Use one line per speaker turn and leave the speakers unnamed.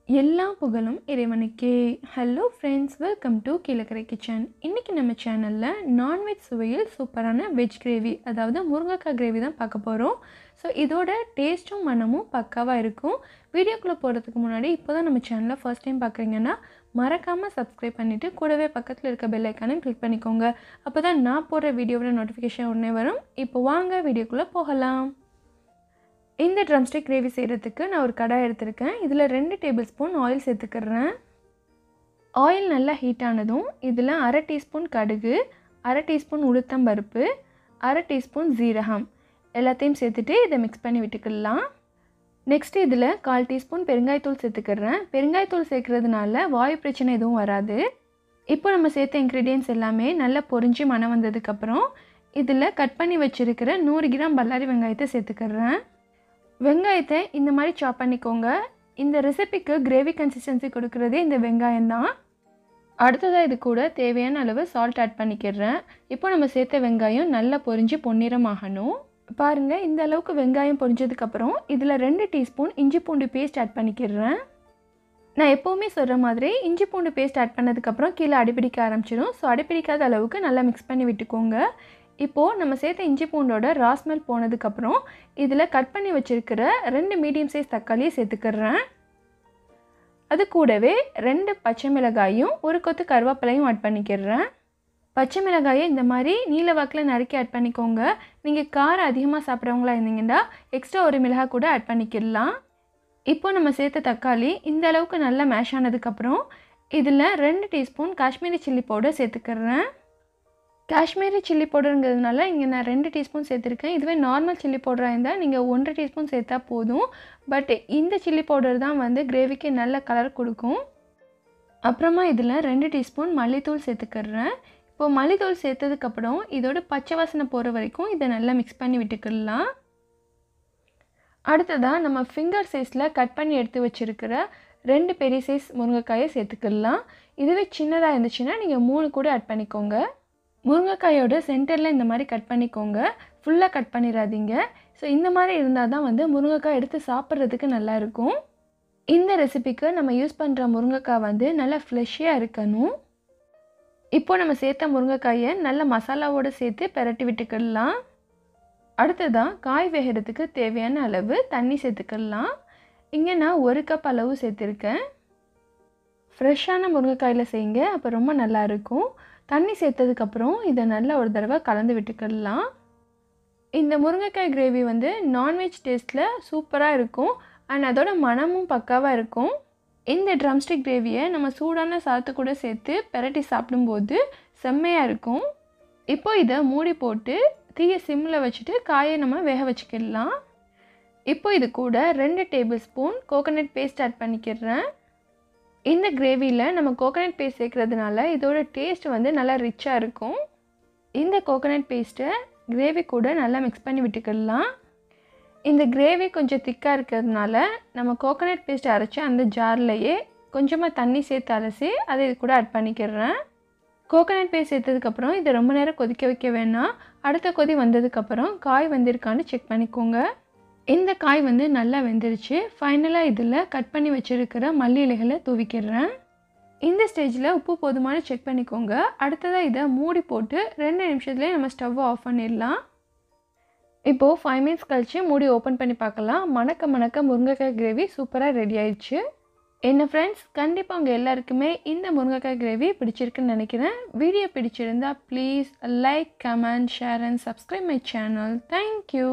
எல்லா புகழும் இறைவனுக்கே. Hello friends, welcome to Kilakarai kitchen. இன்றைக்கி நம்ம சேனலில் நான்வெஜ் சுவையில் சூப்பரான வெஜ் கிரேவி, அதாவது முருங்கைக்காய் கிரேவி தான் பார்க்க போகிறோம். ஸோ இதோட டேஸ்ட்டும் மனமும் பக்காவாக இருக்கும். வீடியோக்குள்ளே போகிறதுக்கு முன்னாடி இப்போ தான் நம்ம சேனலை ஃபர்ஸ்ட் டைம் பார்க்குறீங்கன்னா மறக்காமல் சப்ஸ்கிரைப் பண்ணிவிட்டு கூடவே பக்கத்தில் இருக்க பெல் ஐக்கானையும் கிளிக் பண்ணிக்கோங்க. அப்போ தான் நான் போடுற வீடியோவோட நோட்டிஃபிகேஷன் உடனே வரும். இப்போ வாங்க வீடியோக்குள்ளே போகலாம். இந்த ட்ரம்ஸ்டிக் கிரேவி செய்கிறதுக்கு நான் ஒரு கடாய் எடுத்திருக்கேன். இதில் 2 டேபிள் ஸ்பூன் ஆயில் சேர்த்துக்கிறேன். ஆயில் நல்லா ஹீட் ஆனதும் இதில் 1/2 டீஸ்பூன் கடுகு, 1/2 டீஸ்பூன் உளுத்தம்பருப்பு, 1/2 டீஸ்பூன் ஜீரகம் எல்லாத்தையும் சேர்த்துட்டு இதை மிக்ஸ் பண்ணி விட்டுக்கலாம். நெக்ஸ்ட் இதில் 1/4 டீஸ்பூன் பெருங்காயத்தூள் சேர்த்துக்கிறேன். பெருங்காயத்தூள் சேர்க்குறதுனால வாயு பிரச்சனை எதுவும் வராது. இப்போ நம்ம சேர்த்த இன்க்ரீடியன்ட்ஸ் எல்லாமே நல்லா பொரிஞ்சு மணம் வந்ததுக்கப்புறம் இதில் கட் பண்ணி வச்சுருக்கிற 100 கிராம் பல்லாரி வெங்காயத்தை சேர்த்துக்கிறேன். வெங்காயத்தை இந்த மாதிரி சாப் பண்ணிக்கோங்க. இந்த ரெசிபிக்கு கிரேவி கன்சிஸ்டன்சி கொடுக்குறதே இந்த வெங்காயம் தான். அடுத்ததாக இது கூட தேவையான அளவு சால்ட் ஆட் பண்ணிக்கிறேன். இப்போ நம்ம சேர்த்த வெங்காயம் நல்லா பொரிஞ்சு பொன்னிறம் ஆகணும். பாருங்கள், இந்த அளவுக்கு வெங்காயம் பொரிஞ்சதுக்கப்புறம் இதில் 2 டீஸ்பூன் இஞ்சி பூண்டு பேஸ்ட் ஆட் பண்ணிக்கிறேன். நான் எப்போவுமே சொல்கிற மாதிரி இஞ்சி பூண்டு பேஸ்ட் ஆட் பண்ணதுக்கப்புறம் கீழே அடிப்பிடிக்க ஆரம்பிச்சிடும். ஸோ அடிப்பிடிக்காத அளவுக்கு நல்லா மிக்ஸ் பண்ணி விட்டுக்கோங்க. இப்போது நம்ம சேர்த்த இஞ்சி பூண்டோட ராஸ்மெல் போனதுக்கப்புறம் இதில் கட் பண்ணி வச்சுருக்கிற 2 மீடியம் சைஸ் தக்காளியை சேர்த்துக்கிறேன். அது கூடவே 2 பச்சை மிளகாயும் 1 கொத்து கருவேப்பிலையும் ஆட் பண்ணிக்கிறேன். பச்சை மிளகாயை இந்த மாதிரி நீல வாக்கில் நறுக்கி ஆட் பண்ணிக்கோங்க. நீங்கள் காரம் அதிகமாக சாப்பிட்றவங்களா இருந்தீங்கன்னா எக்ஸ்ட்ரா 1 மிளகாய் கூட ஆட் பண்ணிக்கிடலாம். இப்போ நம்ம சேர்த்த தக்காளி இந்த அளவுக்கு நல்லா மேஷ் ஆனதுக்கப்புறம் இதில் 2 டீஸ்பூன் காஷ்மீரி சில்லி பவுடர் சேர்த்துக்கிறேன். காஷ்மீரி சில்லி பவுடருங்கிறதுனால இங்கே நான் 2 டீஸ்பூன் சேர்த்துருக்கேன். இதுவே நார்மல் சில்லி பவுடராக இருந்தால் நீங்கள் 1.5 டீஸ்பூன் சேர்த்தா போதும். பட் இந்த சில்லி பவுடர் தான் வந்து கிரேவிக்கு நல்ல கலர் கொடுக்கும். அப்புறமா இதில் 2 டீஸ்பூன் மல்லித்தூள் சேர்த்துக்கிறேன். இப்போது மல்லித்தூள் சேர்த்ததுக்கப்புறம் இதோட பச்சை வாசனை போகிற வரைக்கும் இதை நல்லா மிக்ஸ் பண்ணி விட்டுக்கிடலாம். அடுத்ததாக நம்ம ஃபிங்கர் சைஸில் கட் பண்ணி எடுத்து வச்சுருக்கிற 2 பெரிய சைஸ் முருங்கைக்காயை சேர்த்துக்கிடலாம். இதுவே சின்னதாக இருந்துச்சுன்னா நீங்கள் 3 கூட ஆட் பண்ணிக்கோங்க. முருங்கைக்காயோட சென்டரில் இந்த மாதிரி கட் பண்ணிக்கோங்க. ஃபுல்லாக கட் பண்ணிடாதீங்க. ஸோ இந்த மாதிரி இருந்தால் தான் வந்து முருங்கைக்காய் எடுத்து சாப்பிட்றதுக்கு நல்லாயிருக்கும். இந்த ரெசிபிக்கு நம்ம யூஸ் பண்ணுற முருங்கைக்காய் வந்து நல்லா ஃப்ளெஷ்ஷியாக இருக்கணும். இப்போ நம்ம சேர்த்த முருங்கைக்காயை நல்ல மசாலாவோடு சேர்த்து பெரட்டி விட்டுக்கிடலாம். அடுத்ததாக காய் வேகிறதுக்கு தேவையான அளவு தண்ணி சேர்த்துக்கிடலாம். இங்கே நான் 1 கப் அளவு சேர்த்துருக்கேன். ஃப்ரெஷ்ஷான முருங்கைக்காயில் செய்யுங்க, அப்போ ரொம்ப நல்லாயிருக்கும். தண்ணி சேர்த்ததுக்கப்புறம் இதை நல்லா ஒரு தடவை கலந்து விட்டுக்கிடலாம். இந்த முருங்கைக்காய் கிரேவி வந்து நான்வெஜ் டேஸ்ட்டில் சூப்பராக இருக்கும். அண்ட் அதோட மனமும் பக்காவாக இருக்கும். இந்த ட்ரம்ஸ்டிக் கிரேவியை நம்ம சூடான சாதத்து கூட சேர்த்து பெரட்டி சாப்பிடும்போது செம்மையாக இருக்கும். இப்போ இதை மூடி போட்டு தீயை சிம்மில் வச்சுட்டு காயை நம்ம வேக வச்சுக்கிடலாம். இப்போ இது கூட 2 tablespoon coconut paste add பண்ணிக்கிறேன். இந்த கிரேவியில் நம்ம கோகோனட் பேஸ்ட் சேர்க்குறதுனால இதோட டேஸ்ட் வந்து நல்லா ரிச்சாக இருக்கும். இந்த கோகோனட் பேஸ்ட்டை கிரேவி கூட நல்லா மிக்ஸ் பண்ணி விட்டுக்கிடலாம். இந்த கிரேவி கொஞ்சம் திக்காக இருக்கிறதுனால நம்ம கோகோனட் பேஸ்ட் அரைச்சி அந்த ஜார்லையே கொஞ்சமாக தண்ணி சேர்த்து அலசி அதை இது கூட ஆட் பண்ணிக்கிறேன். கோகோனட் பேஸ்ட் சேர்த்ததுக்கப்புறம் இதை ரொம்ப நேரம் கொதிக்க வைக்க வேணாம். அடுத்த கொதி வந்ததுக்கப்புறம் காய் வெந்திருக்கான்னு செக் பண்ணிக்கோங்க. இந்த காய் வந்து நல்லா வெந்துருச்சு. ஃபைனலாக இதில் கட் பண்ணி வச்சுருக்கிற மல்லி இலைகளை தூவிக்கிறேன். இந்த ஸ்டேஜில் உப்பு போதுமான செக் பண்ணிக்கோங்க. அடுத்ததாக இதை மூடி போட்டு 2 நிமிஷத்துலேயே நம்ம ஸ்டவ்வை ஆஃப் பண்ணிடலாம். இப்போது 5 மினிட்ஸ் கழித்து மூடி ஓப்பன் பண்ணி பார்க்கலாம். மணக்க மணக்க முருங்கைக்காய் கிரேவி சூப்பராக ரெடி ஆயிடுச்சு. என்ன ஃப்ரெண்ட்ஸ், கண்டிப்பாக உங்கள் எல்லாருக்குமே இந்த முருங்கைக்காய் கிரேவி பிடிச்சிருக்குன்னு நினைக்கிறேன். வீடியோ பிடிச்சிருந்தா please like, comment, share and subscribe my channel. Thank you.